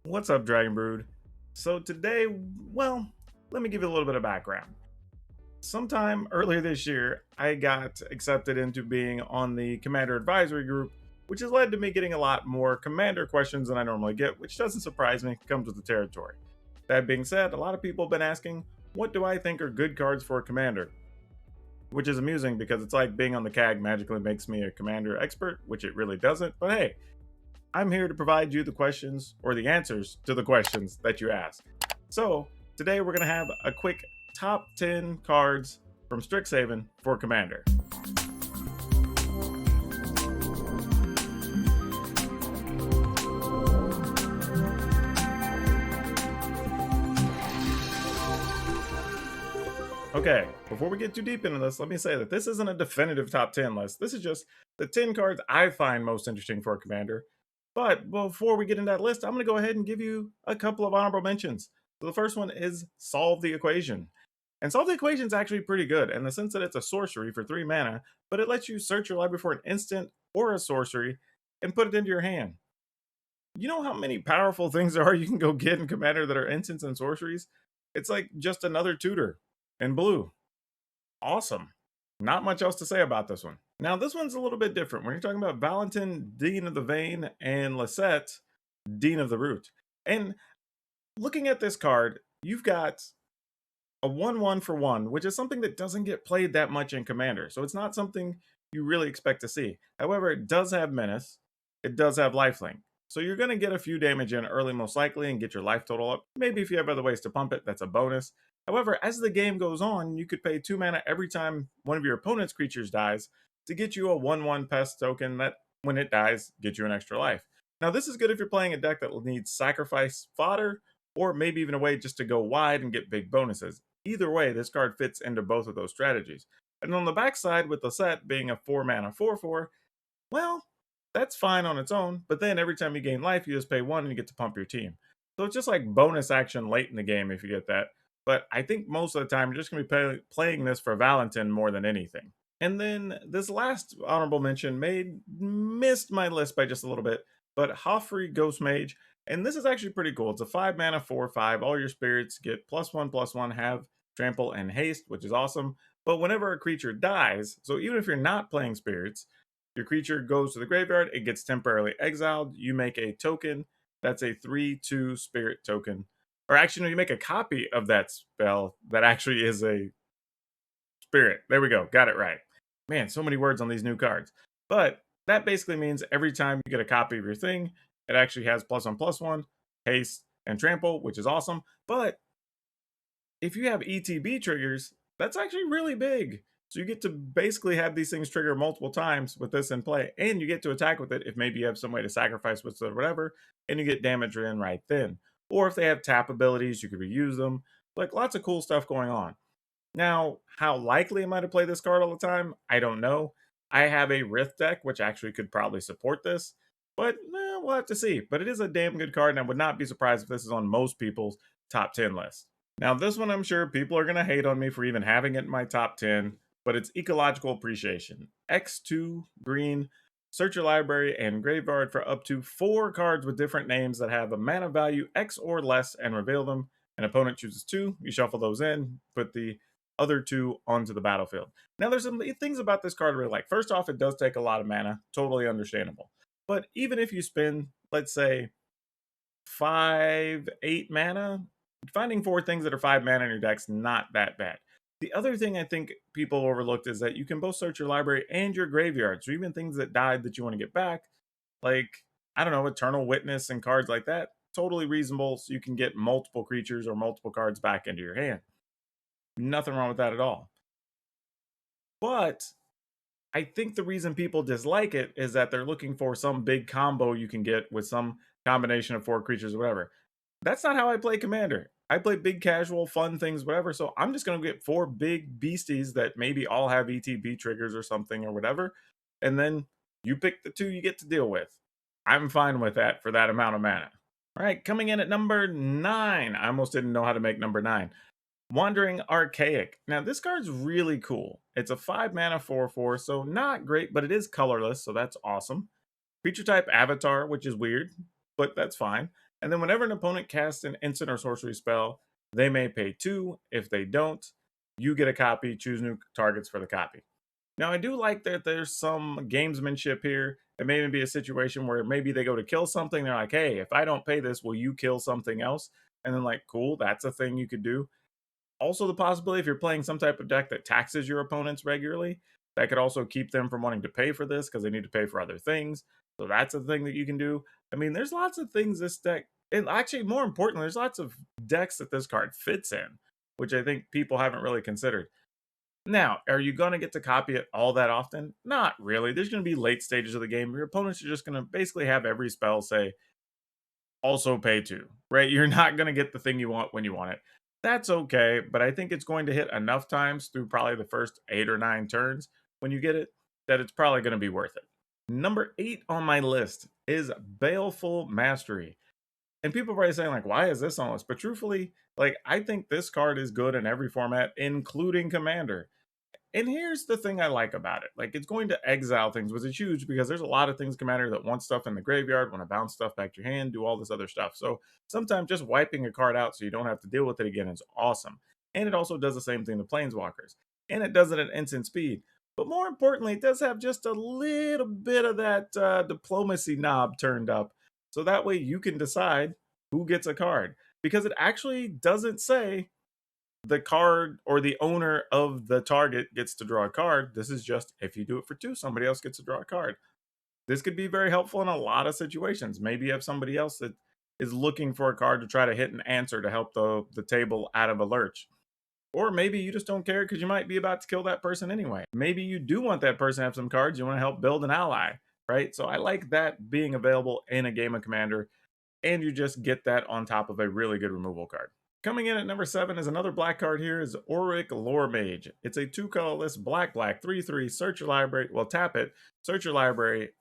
What's up, Dragon Brood? So today, well, let me give you a little bit of background. Sometime earlier this year, I got accepted into being on the Commander Advisory Group, which has led to me getting a lot more Commander questions than I normally get, which doesn't surprise me, it comes with the territory. That being said, a lot of people have been asking, what do I think are good cards for a Commander? Which is amusing because it's like being on the CAG magically makes me a Commander expert, which it really doesn't, but hey, I'm here to provide you the questions or the answers to the questions that you ask. So, today we're going to have a quick top 10 cards from Strixhaven for Commander. Okay, before we get too deep into this, let me say that this isn't a definitive top 10 list. This is just the 10 cards I find most interesting for a Commander. But before we get into that list, I'm going to go ahead and give you a couple of honorable mentions. So the first one is Solve the Equation. And Solve the Equation is actually pretty good in the sense that it's a sorcery for 3 mana, but it lets you search your library for an instant or a sorcery and put it into your hand. You know how many powerful things there are you can go get in Commander that are instants and sorceries? It's like just another tutor in blue. Awesome. Not much else to say about this one. Now, this one's a little bit different. When you're talking about Valentin, Dean of the Vein, and Lisette, Dean of the Root. And looking at this card, you've got a 1/1 for 1, which is something that doesn't get played that much in Commander. So it's not something you really expect to see. However, it does have Menace. It does have Lifelink. So you're going to get a few damage in early most likely and get your life total up. Maybe if you have other ways to pump it, that's a bonus. However, as the game goes on, you could pay 2 mana every time one of your opponent's creatures dies to get you a 1/1 pest token that, when it dies, gets you an extra life. Now, this is good if you're playing a deck that needs sacrifice fodder, or maybe even a way just to go wide and get big bonuses. Either way, this card fits into both of those strategies. And on the backside, with the set being a 4 mana 4/4, well, that's fine on its own, but then every time you gain life, you just pay 1 and you get to pump your team. So it's just like bonus action late in the game if you get that. But I think most of the time you're just going to be playing this for Valentin more than anything. And then this last honorable mention missed my list by just a little bit, but Hoffrey Ghost Mage. And this is actually pretty cool. It's a 5 mana 4/5. All your spirits get +1/+1, have trample and haste, which is awesome. But whenever a creature dies, so even if you're not playing spirits, your creature goes to the graveyard, it gets temporarily exiled. You make a token. That's a 3/2 spirit token. Or actually, no, you make a copy of that spell that actually is a spirit. There we go. Got it right. Man, so many words on these new cards. But that basically means every time you get a copy of your thing, it actually has +1/+1, haste, and trample, which is awesome. But if you have ETB triggers, that's actually really big. So you get to basically have these things trigger multiple times with this in play, and you get to attack with it if maybe you have some way to sacrifice with it or whatever, and you get damage in right then. Or if they have tap abilities, you could reuse them. Like lots of cool stuff going on. Now, how likely am I to play this card all the time? I don't know. I have a Rift deck, which actually could probably support this, but we'll have to see. But it is a damn good card, and I would not be surprised if this is on most people's top 10 list. Now, this one I'm sure people are going to hate on me for even having it in my top 10, but it's Ecological Appreciation. X2 green, search your library and graveyard for up to 4 cards with different names that have a mana value X or less and reveal them. An opponent chooses 2, you shuffle those in, put the other 2 onto the battlefield. Now, there's some things about this card I really like. First off, it does take a lot of mana, totally understandable. But even if you spend, let's say, 5, 8 mana, finding 4 things that are 5 mana in your deck's not that bad. The other thing I think people overlooked is that you can both search your library and your graveyard. So even things that died that you want to get back, like, I don't know, Eternal Witness and cards like that, totally reasonable. So you can get multiple creatures or multiple cards back into your hand. Nothing wrong with that at all. But I think the reason people dislike it is that they're looking for some big combo you can get with some combination of 4 creatures or whatever. That's not how I play Commander. I play big casual fun things, whatever. So I'm just going to get 4 big beasties that maybe all have ETB triggers or something or whatever. And then you pick the 2 you get to deal with. I'm fine with that for that amount of mana. All right, coming in at number 9. I almost didn't know how to make number 9. Wandering Archaic. Now, this card's really cool. It's a 5 mana 4/4, so not great, but it is colorless, so that's awesome. Creature type Avatar, which is weird, but that's fine. And then whenever an opponent casts an instant or sorcery spell, they may pay 2. If they don't, you get a copy, choose new targets for the copy. Now, I do like that there's some gamesmanship here. It may even be a situation where maybe they go to kill something. They're like, hey, if I don't pay this, will you kill something else? And then, like, cool, that's a thing you could do. Also, the possibility if you're playing some type of deck that taxes your opponents regularly, that could also keep them from wanting to pay for this because they need to pay for other things. So that's a thing that you can do. I mean, there's lots of things this deck, and actually, more importantly, there's lots of decks that this card fits in, which I think people haven't really considered. Now, are you going to get to copy it all that often? Not really. There's going to be late stages of the game. Your opponents are just going to basically have every spell say, also pay 2, right? You're not going to get the thing you want when you want it. That's okay, but I think it's going to hit enough times through probably the first 8 or 9 turns when you get it that it's probably going to be worth it. Number 8 on my list is Baleful Mastery. And people are probably saying, like, why is this on this? But truthfully, like, I think this card is good in every format, including Commander. And here's the thing I like about it. Like, it's going to exile things, which is huge because there's a lot of things Commander that want stuff in the graveyard, want to bounce stuff back to your hand, do all this other stuff. So sometimes just wiping a card out so you don't have to deal with it again is awesome. And it also does the same thing to Planeswalkers. And it does it at instant speed. But more importantly, it does have just a little bit of that diplomacy knob turned up. So that way you can decide who gets a card. Because it actually doesn't say the card or the owner of the target gets to draw a card. This is just if you do it for 2, somebody else gets to draw a card. This could be very helpful in a lot of situations. Maybe you have somebody else that is looking for a card to try to hit an answer to help the table out of a lurch. Or maybe you just don't care because you might be about to kill that person anyway. Maybe you do want that person to have some cards. You want to help build an ally, right? So I like that being available in a game of Commander, and you just get that on top of a really good removal card. Coming in at number 7 is another black card here is Auric Loremage. It's a 2 colorless black 3/3. Search your library. Well, tap it. Search your library.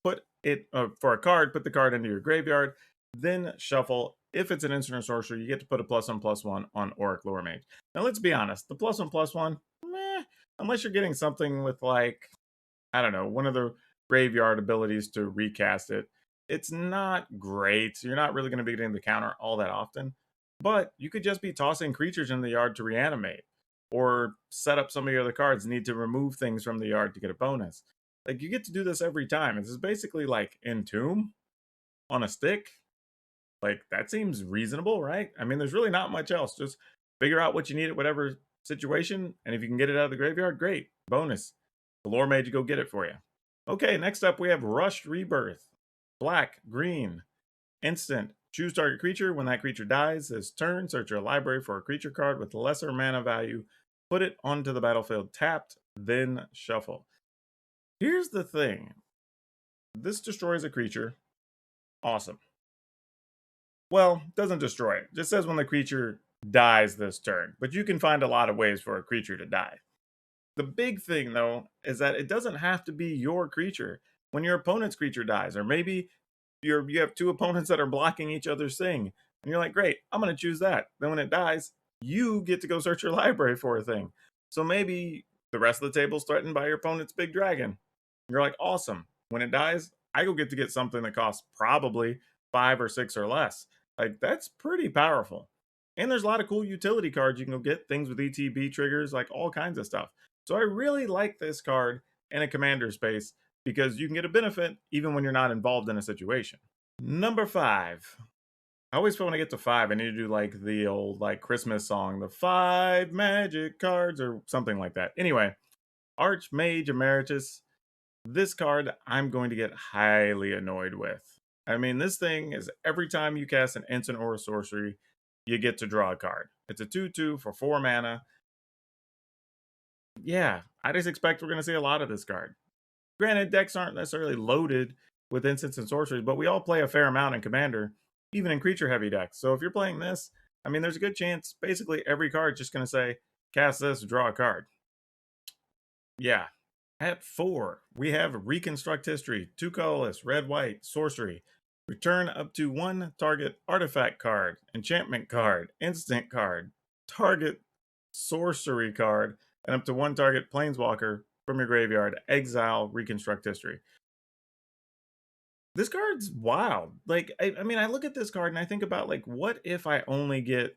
Put it for a card. Put the card into your graveyard. Then shuffle. If it's an instant or sorcery, you get to put a +1/+1 on Auric Loremage. Now, let's be honest. The +1/+1, meh, unless you're getting something with, like, I don't know, one of the graveyard abilities to recast it, it's not great. You're not really going to be getting the counter all that often. But you could just be tossing creatures in the yard to reanimate, or set up some of your other cards, need to remove things from the yard to get a bonus. Like, you get to do this every time. This is basically like Entomb on a stick. Like, that seems reasonable, right? I mean, there's really not much else. Just figure out what you need at whatever situation, and if you can get it out of the graveyard, great. Bonus. The lore mage go get it for you. Okay, next up we have Rushed Rebirth. Black, green, instant. Choose target creature. When that creature dies, this turn, search your library for a creature card with lesser mana value. Put it onto the battlefield tapped, then shuffle. Here's the thing. This destroys a creature. Awesome. Well, doesn't destroy it. Just says when the creature dies this turn. But you can find a lot of ways for a creature to die. The big thing, though, is that it doesn't have to be your creature. When your opponent's creature dies, or maybe you have 2 opponents that are blocking each other's thing, and you're like, great, I'm going to choose that. Then when it dies, you get to go search your library for a thing. So maybe the rest of the table's threatened by your opponent's big dragon. You're like, awesome. When it dies, I go get to get something that costs probably 5 or 6 or less. Like, that's pretty powerful. And there's a lot of cool utility cards you can go get, things with ETB triggers, like all kinds of stuff. So I really like this card in a commander space because you can get a benefit even when you're not involved in a situation. Number 5. I always feel when I get to 5, I need to do like the old like Christmas song, the 5 magic cards or something like that. Anyway, Archmage Emeritus. This card I'm going to get highly annoyed with. I mean, this thing is every time you cast an instant or a sorcery, you get to draw a card. It's a 2/2 for 4 mana. Yeah, I just expect we're going to see a lot of this card. Granted, decks aren't necessarily loaded with instants and sorceries, but we all play a fair amount in Commander, even in creature-heavy decks. So if you're playing this, I mean, there's a good chance basically every card's just going to say, cast this, draw a card. Yeah. At 4, we have Reconstruct History, 2 colorless, red-white, sorcery. Return up to 1 target artifact card, enchantment card, instant card, target sorcery card, and up to 1 target planeswalker from your graveyard. Exile Reconstruct History. This card's wild. Like, I mean, I look at this card and I think about, like, what if I only get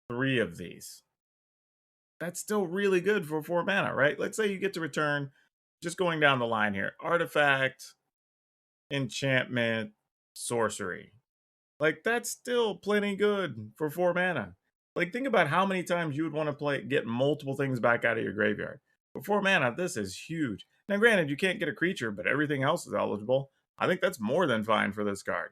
3 of these? That's still really good for 4 mana, right? Let's say you get to return, just going down the line here, artifact, enchantment, sorcery. Like, that's still plenty good for 4 mana. Like, think about how many times you would want to get multiple things back out of your graveyard. For 4 mana, this is huge. Now, granted, you can't get a creature, but everything else is eligible. I think that's more than fine for this card.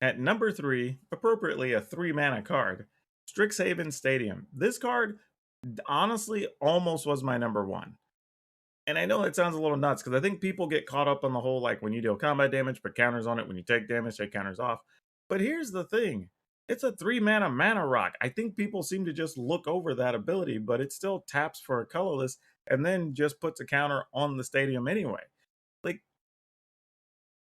At number 3, appropriately a 3 mana card, Strixhaven Stadium. This card, honestly, almost was my number 1. And I know it sounds a little nuts because I think people get caught up on the whole, like, when you deal combat damage, put counters on it. When you take damage, take counters off. But here's the thing. It's a 3 mana rock. I think people seem to just look over that ability, but it still taps for a colorless and then just puts a counter on the stadium anyway. Like,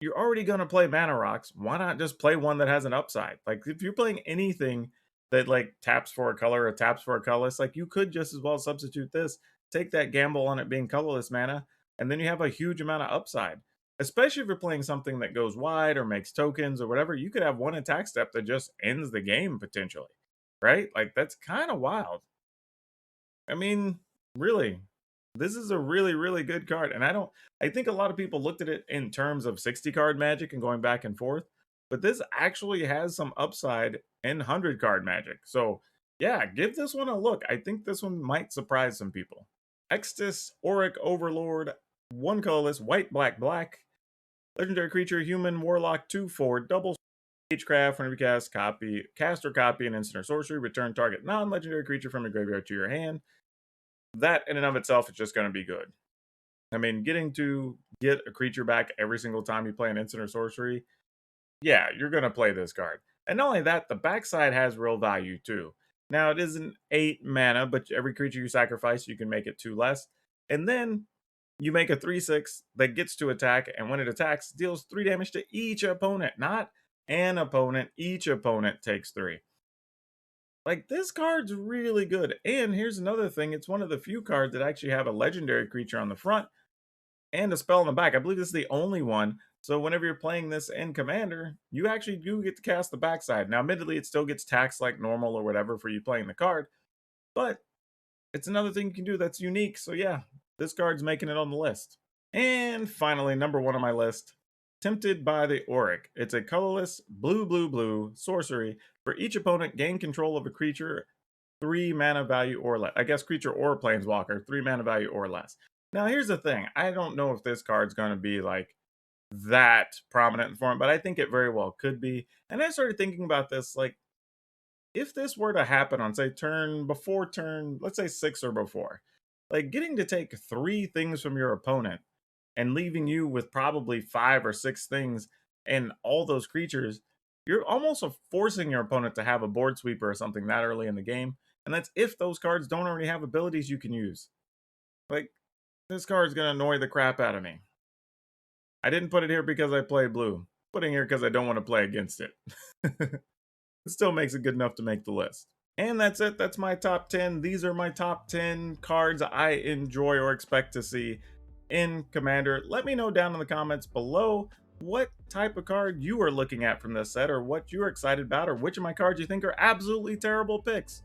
you're already going to play mana rocks. Why not just play one that has an upside? Like, if you're playing anything that, like, taps for a color or taps for a colorless, like, you could just as well substitute this, take that gamble on it being colorless mana, and then you have a huge amount of upside. Especially if you're playing something that goes wide or makes tokens or whatever, you could have one attack step that just ends the game potentially, right? Like, that's kind of wild. I mean, really, this is a really, really good card. And I think a lot of people looked at it in terms of 60 card magic and going back and forth, but this actually has some upside in 100 card magic. So, yeah, give this one a look. I think this one might surprise some people. Extus, Auric Overlord, 1 colorless, white, black, black. Legendary creature, human, warlock, 2/4, double Magecraft. Whenever you cast or copy an instant or sorcery, return target non-legendary creature from your graveyard to your hand. That in and of itself is just going to be good. I mean, getting to get a creature back every single time you play an instant or sorcery, yeah, you're going to play this card. And not only that, the backside has real value too. Now, it isn't 8 mana, but every creature you sacrifice, you can make it 2 less. And then you make a 3/6 that gets to attack, and when it attacks, deals 3 damage to each opponent. Not an opponent, each opponent takes 3. Like, this card's really good. And here's another thing, it's one of the few cards that actually have a legendary creature on the front and a spell on the back. I believe this is the only one. So whenever you're playing this in Commander, you actually do get to cast the backside. Now, admittedly, it still gets taxed like normal or whatever for you playing the card, but it's another thing you can do that's unique. So yeah, this card's making it on the list. And finally, number 1 on my list, Tempted by the Auric. It's a colorless blue, blue, blue sorcery. For each opponent, gain control of a creature 3 mana value or less. I guess creature or planeswalker, 3 mana value or less. Now, here's the thing. I don't know if this card's going to be like that prominent in form, but I think it very well could be. And I started thinking about this, like, if this were to happen on, say, before turn, let's say 6 or before, like, getting to take 3 things from your opponent and leaving you with probably 5 or 6 things and all those creatures, you're almost forcing your opponent to have a board sweeper or something that early in the game. And that's if those cards don't already have abilities you can use. Like, this card's going to annoy the crap out of me. I didn't put it here because I play blue. Putting it here because I don't want to play against it. It still makes it good enough to make the list. And that's it. That's my top 10. These are my top 10 cards I enjoy or expect to see in Commander. Let me know down in the comments below what type of card you are looking at from this set, or what you're excited about, or which of my cards you think are absolutely terrible picks.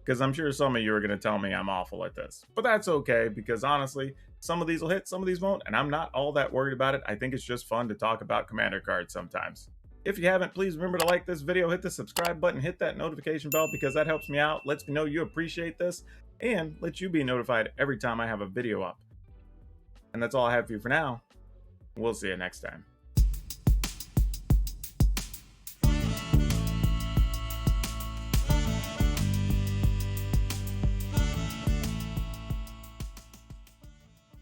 Because I'm sure some of you are going to tell me I'm awful at this. But that's okay, because honestly, some of these will hit, some of these won't, and I'm not all that worried about it. I think it's just fun to talk about Commander cards sometimes. If you haven't, please remember to like this video, hit the subscribe button, hit that notification bell, because that helps me out, lets me know you appreciate this, and lets you be notified every time I have a video up. And that's all I have for you for now. We'll see you next time.